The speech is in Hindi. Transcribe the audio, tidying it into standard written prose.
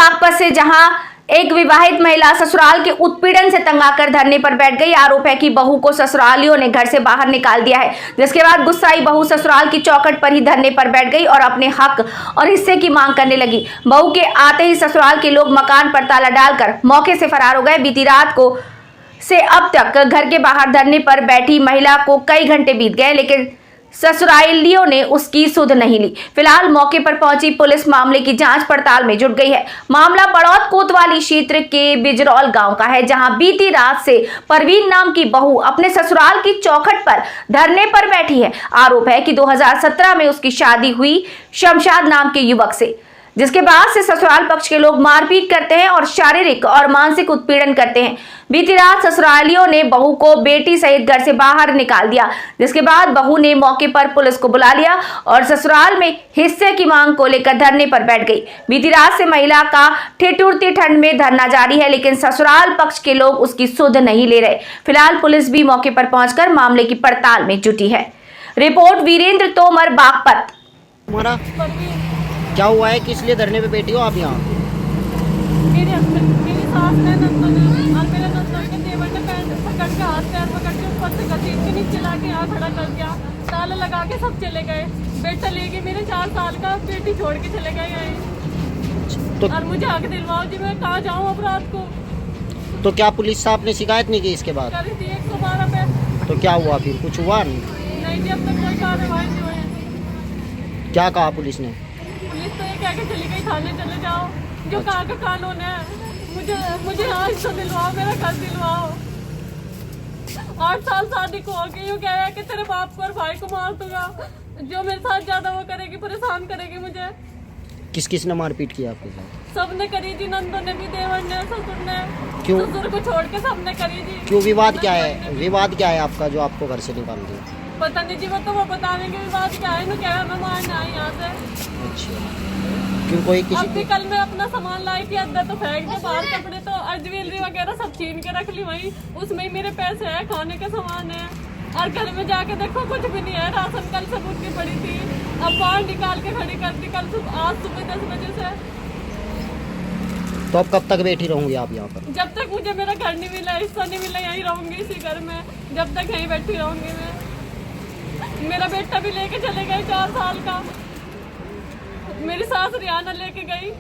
बागपत से, जहां एक विवाहित महिला ससुराल के उत्पीड़न से तंग आकर धरने पर बैठ गई। आरोप है कि बहू को ससुरालियों ने घर से बाहर निकाल दिया है, जिसके बाद गुस्साई बहू ससुराल की चौखट पर ही धरने पर बैठ गई और अपने हक और हिस्से की मांग करने लगी। बहू के आते ही ससुराल के लोग मकान पर ताला डालकर मौके से फरार हो गए। बीती रात को से अब तक घर के बाहर धरने पर बैठी महिला को कई घंटे बीत गए, लेकिन ससुरालियों ने उसकी सुध नहीं ली। फिलहाल मौके पर पहुंची पुलिस मामले की जांच पड़ताल में जुट गई है। मामला बड़ौद कोतवाली क्षेत्र के बिजरौल गांव का है, जहां बीती रात से परवीन नाम की बहू अपने ससुराल की चौखट पर धरने पर बैठी है। आरोप है कि 2017 में उसकी शादी हुई शमशाद नाम के युवक से, जिसके बाद से ससुराल पक्ष के लोग मारपीट करते हैं और शारीरिक और मानसिक उत्पीड़न करते हैं। बीती रात ससुरालियों ने बहू को बेटी सहित घर से बाहर निकाल दिया, जिसके बाद बहू ने मौके पर पुलिस को बुला लिया और ससुराल में हिस्से की मांग को लेकर धरने पर बैठ गई। बीती रात से महिला का ठिठुरती ठंड में धरना जारी है, लेकिन ससुराल पक्ष के लोग उसकी सुध नहीं ले रहे। फिलहाल पुलिस भी मौके पर पहुंचकर मामले की पड़ताल में जुटी है। रिपोर्ट वीरेंद्र तोमर, बागपत। क्या हुआ है, किस लिए धरने पे बैठी हो आप यहाँ? मेरी सास ने नंदन और मेरे नंदन के देवर ने पैर पकड़ के हाथ पैर पकड़ के ऊपर से घसीट के नीचे ला के यहाँ खड़ा कर दिया। ताला लगा के सब चले गए। बेटा ले गए मेरे 4 साल का, बेटी छोड़ के चले गए तो और मुझे आके दिलवाओ जी, मैं कहाँ जाऊँ अब रात को। तो क्या पुलिस साहब ने शिकायत नहीं की इसके बाद? करी थी 112 पे। तो क्या हुआ फिर, कुछ हुआ नहीं? नहीं जी, अब तक कोई कार्रवाई नहीं हुई। क्या कहा पुलिस ने? पुलिस तो ये कह के चली गई थाने चले जाओ, जो कहाँ का कानून है। मुझे आज तो दिलवाओ, मेरा घर दिलवाओ। 8 साल शादी को हो गई, कह रहा है कि तेरे बाप को और भाई को मार दूंगा, जो मेरे साथ ज्यादा वो करेगी, परेशान करेगी मुझे। किस किस ने मारपीट किया आपके साथ? सबने करी जी, नंदन ने भी, देवर ने, ससुर ने। क्यों? ससुर को छोड़ के सबने करी जी। क्यों, विवाद क्या है? विवाद क्या है आपका जो आपको घर से निकाल दिया? पता नहीं जी, वो बताने के विवाद क्या है। कह रहा मैं मारना आई यहाँ से। अच्छा, क्यों कोई किसी अब भी कल मैं अपना सामान लाई थी, अंदर तो फेंक दे, बाहर कपड़े तो ज्वेलरी वगैरह सब छीन के रख ली वही। उसमें ही मेरे पैसे है, खाने का सामान है, और घर में जाके देखो कुछ भी नहीं है। राशन कल सबूत की पड़ी थी, अब बाहर निकाल के खड़ी कर दी कल आज सुबह 10 बजे से। तो अब कब तक बैठी रहूंगी आप यहाँ पर? जब तक मुझे मेरा घर नहीं मिला, हिस्सा नहीं मिला, यहीं रहूंगी इसी घर में, जब तक यहीं बैठी रहूंगी मैं। मेरा बेटा भी लेके चले गए 4 साल का, मेरी सास रियाना लेके गई।